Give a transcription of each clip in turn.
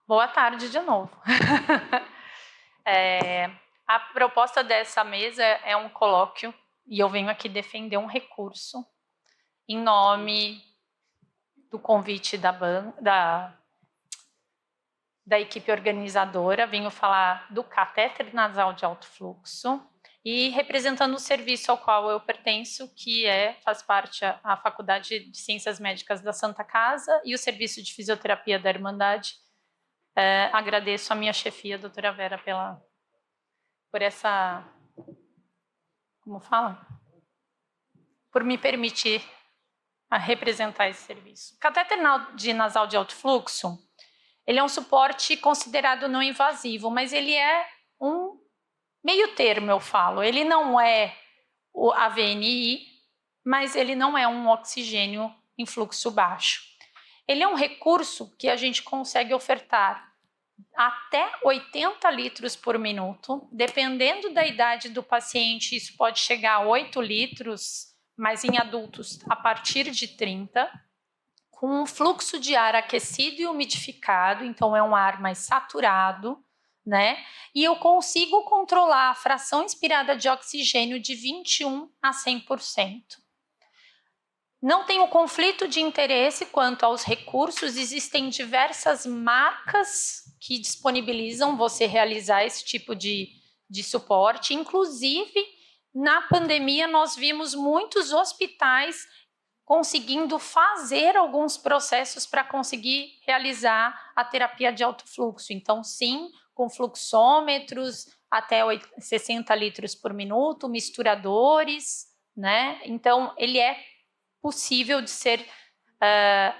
Boa tarde de novo. A proposta dessa mesa é um colóquio e eu venho aqui defender um recurso em nome do convite da equipe organizadora. Venho falar do catéter nasal de alto fluxo e representando o serviço ao qual eu pertenço, que faz parte a Faculdade de Ciências Médicas da Santa Casa e o Serviço de Fisioterapia da Irmandade. Agradeço a minha chefia, a doutora Vera, por essa, por me permitir representar esse serviço. O catéter nasal de alto fluxo, ele é um suporte considerado não invasivo, mas ele é um meio termo, eu falo. Ele não é o AVNI, mas ele não é um oxigênio em fluxo baixo. Ele é um recurso que a gente consegue ofertar até 80 litros por minuto, dependendo da idade do paciente, isso pode chegar a 8 litros, mas em adultos a partir de 30, com um fluxo de ar aquecido e umidificado, então é um ar mais saturado, né? E eu consigo controlar a fração inspirada de oxigênio de 21 a 100%. Não tenho conflito de interesse quanto aos recursos, existem diversas marcas que disponibilizam você realizar esse tipo de suporte. Inclusive, na pandemia, nós vimos muitos hospitais conseguindo fazer alguns processos para conseguir realizar a terapia de alto fluxo. Então, sim, com fluxômetros até 60 litros por minuto, misturadores, né? Então, ele é possível de ser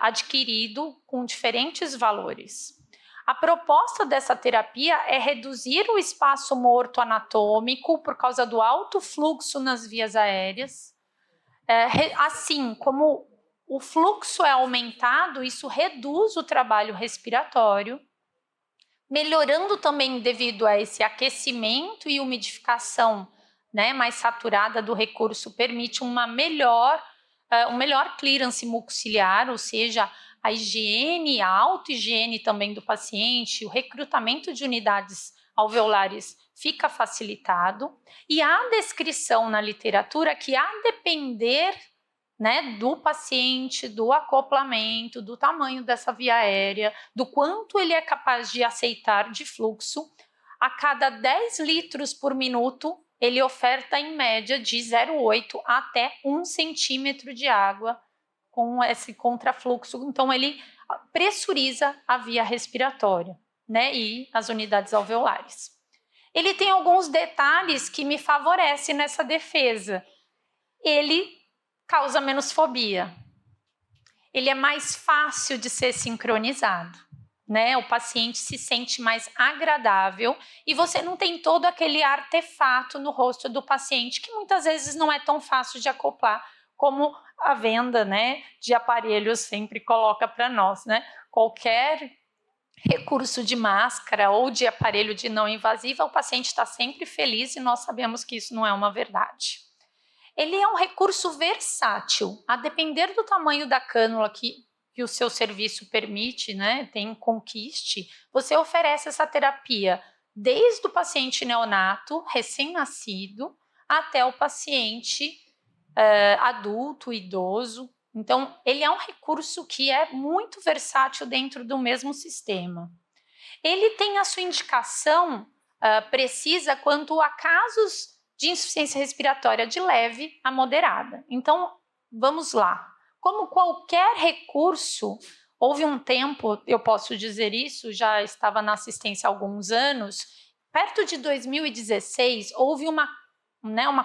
adquirido com diferentes valores. A proposta dessa terapia é reduzir o espaço morto anatômico por causa do alto fluxo nas vias aéreas. Assim como o fluxo é aumentado, isso reduz o trabalho respiratório, melhorando também devido a esse aquecimento e umidificação, né, mais saturada do recurso, permite um melhor clearance mucociliar, ou seja, a higiene, a auto-higiene também do paciente, o recrutamento de unidades alveolares fica facilitado, e há descrição na literatura que, a depender, né, do paciente, do acoplamento, do tamanho dessa via aérea, do quanto ele é capaz de aceitar de fluxo, a cada 10 litros por minuto, ele oferta em média de 0,8 até 1 centímetro de água com esse contrafluxo. Então, ele pressuriza a via respiratória, né, e as unidades alveolares. Ele tem alguns detalhes que me favorecem nessa defesa. Ele causa menos fobia. Ele é mais fácil de ser sincronizado, né? O paciente se sente mais agradável e você não tem todo aquele artefato no rosto do paciente que muitas vezes não é tão fácil de acoplar como a venda, né, de aparelhos sempre coloca para nós, né? Qualquer recurso de máscara ou de aparelho de não invasiva, o paciente está sempre feliz e nós sabemos que isso não é uma verdade. Ele é um recurso versátil, a depender do tamanho da cânula que o seu serviço permite, né, tem conquiste, você oferece essa terapia desde o paciente neonato, recém-nascido, até o paciente adulto, idoso. Então, ele é um recurso que é muito versátil dentro do mesmo sistema. Ele tem a sua indicação precisa quanto a casos de insuficiência respiratória de leve a moderada. Então, vamos lá. Como qualquer recurso, houve um tempo, eu posso dizer isso, já estava na assistência há alguns anos, perto de 2016, houve uma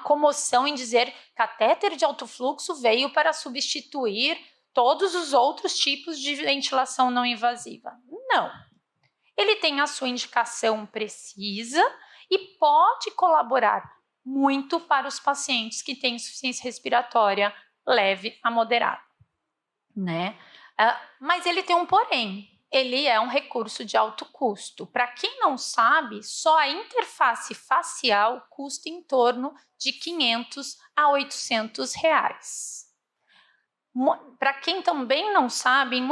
comoção em dizer que catéter de alto fluxo veio para substituir todos os outros tipos de ventilação não invasiva. Não. Ele tem a sua indicação precisa e pode colaborar muito para os pacientes que têm insuficiência respiratória leve a moderada, né? Mas ele tem um porém. Ele é um recurso de alto custo. Para quem não sabe, só a interface facial custa em torno de 500 a 800 reais. Para quem também não sabe, em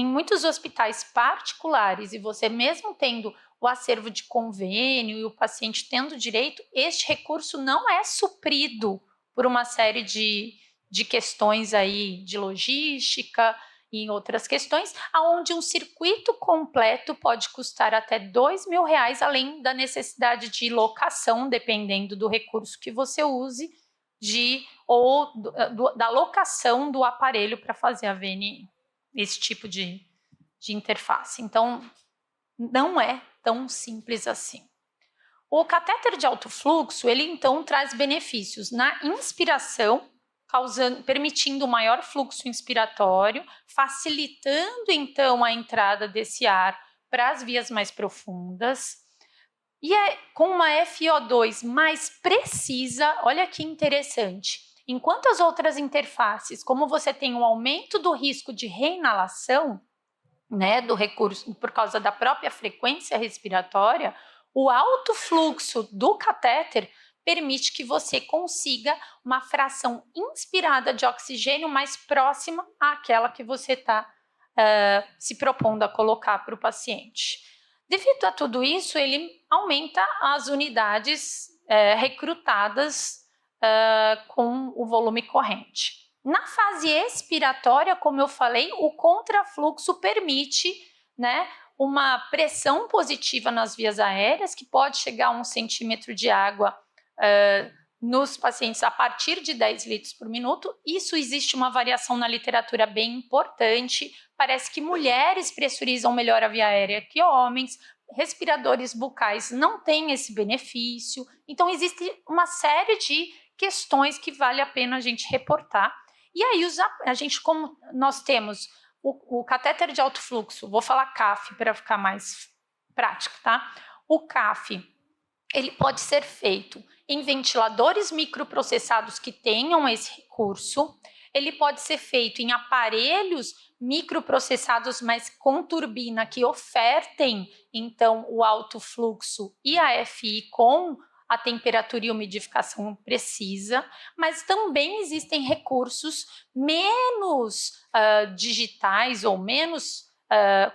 muitos hospitais particulares, e você mesmo tendo o acervo de convênio e o paciente tendo direito, este recurso não é suprido por uma série de questões aí de logística e em outras questões, onde um circuito completo pode custar até R$2.000, além da necessidade de locação, dependendo do recurso que você use, da locação do aparelho para fazer a VNI, esse tipo de interface. Então, não é tão simples assim. O catéter de alto fluxo, ele então traz benefícios na inspiração, permitindo maior fluxo inspiratório, facilitando então a entrada desse ar para as vias mais profundas. E com uma FiO2 mais precisa, olha que interessante, enquanto as outras interfaces, como você tem um aumento do risco de reinalação, né, do recurso por causa da própria frequência respiratória, o alto fluxo do catéter permite que você consiga uma fração inspirada de oxigênio mais próxima àquela que você está se propondo a colocar para o paciente. Devido a tudo isso, ele aumenta as unidades recrutadas com o volume corrente. Na fase expiratória, como eu falei, o contrafluxo permite, né, uma pressão positiva nas vias aéreas, que pode chegar a 1 centímetro de água nos pacientes a partir de 10 litros por minuto. Isso existe uma variação na literatura bem importante. Parece que mulheres pressurizam melhor a via aérea que homens, respiradores bucais não têm esse benefício. Então, existe uma série de questões que vale a pena a gente reportar. E aí, como nós temos o catéter de alto fluxo, vou falar CAF para ficar mais prático, tá? O CAF, ele pode ser feito em ventiladores microprocessados que tenham esse recurso, ele pode ser feito em aparelhos microprocessados, mas com turbina, que ofertem, então, o alto fluxo e a FI com a temperatura e umidificação precisa, mas também existem recursos menos digitais ou menos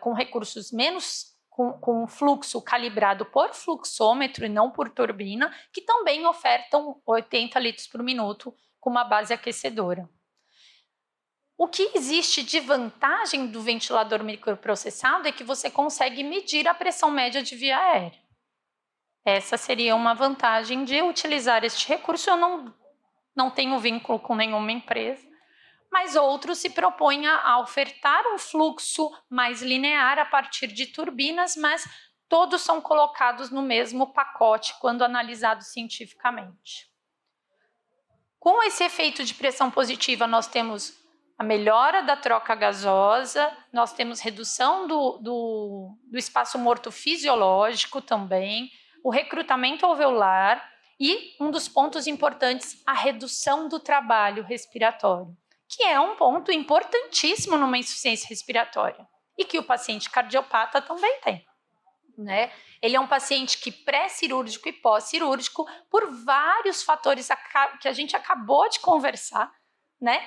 com recursos menos com fluxo calibrado por fluxômetro e não por turbina, que também ofertam 80 litros por minuto com uma base aquecedora. O que existe de vantagem do ventilador microprocessado é que você consegue medir a pressão média de via aérea. Essa seria uma vantagem de utilizar este recurso. Eu não tenho vínculo com nenhuma empresa, mas outros se propõem a ofertar um fluxo mais linear a partir de turbinas, mas todos são colocados no mesmo pacote quando analisados cientificamente. Com esse efeito de pressão positiva, nós temos a melhora da troca gasosa, nós temos redução do espaço morto fisiológico também, o recrutamento alveolar e, um dos pontos importantes, a redução do trabalho respiratório, que é um ponto importantíssimo numa insuficiência respiratória e que o paciente cardiopata também tem, né? Ele é um paciente que pré-cirúrgico e pós-cirúrgico, por vários fatores que a gente acabou de conversar, né?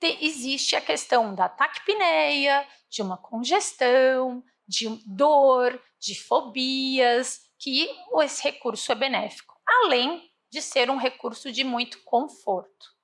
Existe a questão da taquipneia, de uma congestão, de dor, de fobias, que esse recurso é benéfico, além de ser um recurso de muito conforto.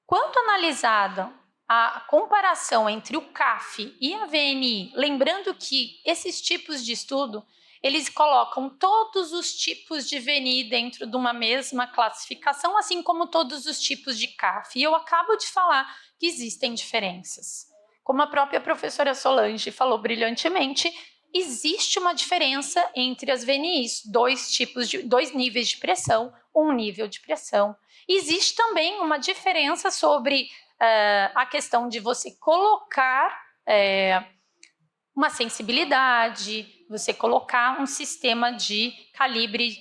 Quando analisada a comparação entre o CAF e a VNI, lembrando que esses tipos de estudo, eles colocam todos os tipos de VNI dentro de uma mesma classificação, assim como todos os tipos de CAF. E eu acabo de falar que existem diferenças. Como a própria professora Solange falou brilhantemente, existe uma diferença entre as VNIs, dois níveis de pressão, um nível de pressão. Existe também uma diferença sobre a questão de você colocar uma sensibilidade, você colocar um sistema de calibre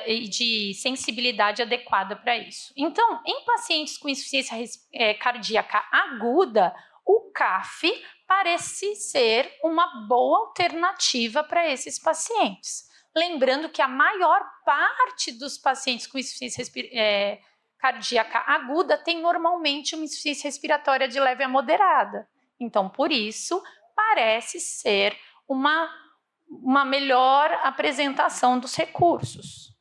e de sensibilidade adequada para isso. Então, em pacientes com insuficiência cardíaca aguda, o CAF parece ser uma boa alternativa para esses pacientes. Lembrando que a maior parte dos pacientes com insuficiência cardíaca aguda tem normalmente uma insuficiência respiratória de leve a moderada. Então, por isso, parece ser uma melhor apresentação dos recursos.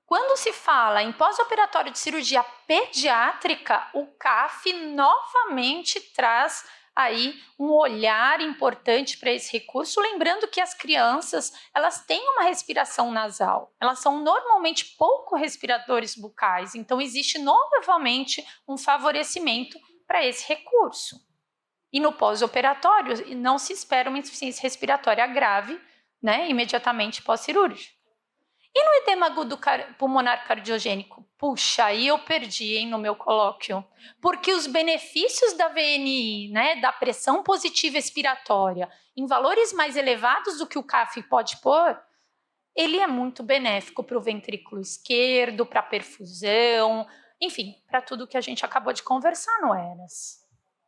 Quando se fala em pós-operatório de cirurgia pediátrica, o CAF novamente traz aí um olhar importante para esse recurso, lembrando que as crianças, elas têm uma respiração nasal, elas são normalmente pouco respiradores bucais, então existe novamente um favorecimento para esse recurso. E no pós-operatório, não se espera uma insuficiência respiratória grave, né, imediatamente pós-cirúrgica. E no edema agudo pulmonar cardiogênico? Puxa, aí eu perdi, hein, no meu colóquio. Porque os benefícios da VNI, né, da pressão positiva expiratória, em valores mais elevados do que o CAF pode pôr, ele é muito benéfico para o ventrículo esquerdo, para a perfusão, enfim, para tudo que a gente acabou de conversar no ERAS.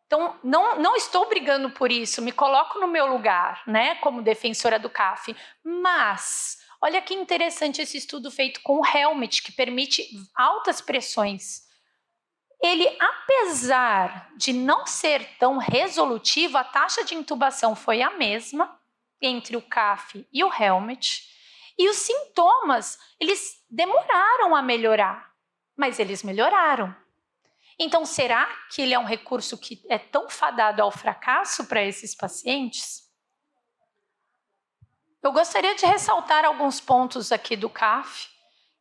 Então, não estou brigando por isso, me coloco no meu lugar, né, como defensora do CAF, mas olha que interessante esse estudo feito com o Helmet, que permite altas pressões. Ele, apesar de não ser tão resolutivo, a taxa de intubação foi a mesma entre o CAF e o Helmet, e os sintomas, eles demoraram a melhorar, mas eles melhoraram. Então, será que ele é um recurso que é tão fadado ao fracasso para esses pacientes? Eu gostaria de ressaltar alguns pontos aqui do CAF,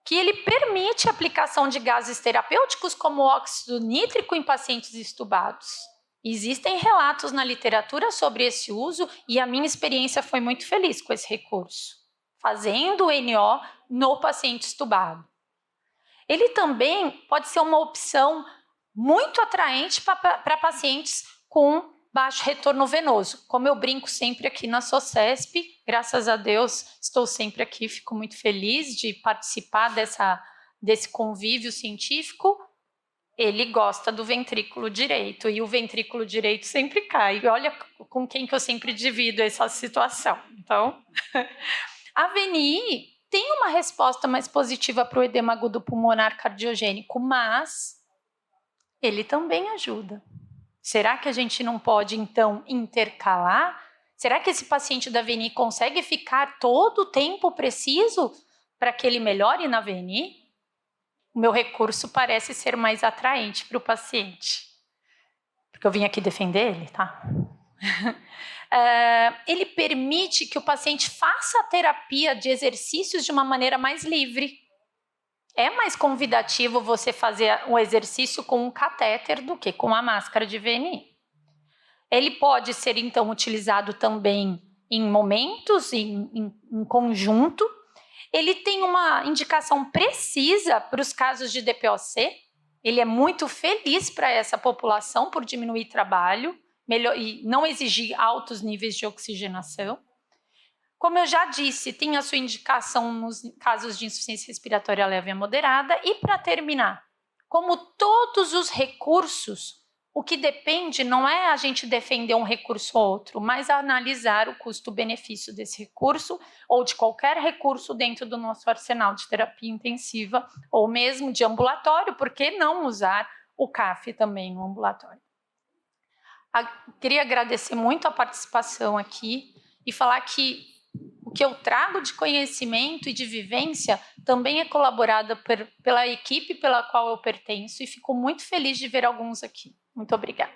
que ele permite a aplicação de gases terapêuticos como óxido nítrico em pacientes estubados. Existem relatos na literatura sobre esse uso e a minha experiência foi muito feliz com esse recurso, fazendo o NO no paciente estubado. Ele também pode ser uma opção muito atraente para pacientes com baixo retorno venoso. Como eu brinco sempre aqui na SOCESP, graças a Deus estou sempre aqui, fico muito feliz de participar desse convívio científico. Ele gosta do ventrículo direito e o ventrículo direito sempre cai. Olha com quem que eu sempre divido essa situação. Então, a VNI tem uma resposta mais positiva para o edema agudo pulmonar cardiogênico, mas ele também ajuda. Será que a gente não pode, então, intercalar? Será que esse paciente da VNI consegue ficar todo o tempo preciso para que ele melhore na VNI? O meu recurso parece ser mais atraente para o paciente. Porque eu vim aqui defender ele, tá? Ele permite que o paciente faça a terapia de exercícios de uma maneira mais livre. É mais convidativo você fazer um exercício com um catéter do que com a máscara de VNI. Ele pode ser, então, utilizado também em momentos, em conjunto. Ele tem uma indicação precisa para os casos de DPOC. Ele é muito feliz para essa população por diminuir trabalho e não exigir altos níveis de oxigenação. Como eu já disse, tem a sua indicação nos casos de insuficiência respiratória leve a moderada. E para terminar, como todos os recursos, o que depende não é a gente defender um recurso ou outro, mas analisar o custo-benefício desse recurso ou de qualquer recurso dentro do nosso arsenal de terapia intensiva ou mesmo de ambulatório, por que não usar o CAF também no ambulatório? Queria agradecer muito a participação aqui e falar que o que eu trago de conhecimento e de vivência também é colaborada pela equipe pela qual eu pertenço e fico muito feliz de ver alguns aqui. Muito obrigada.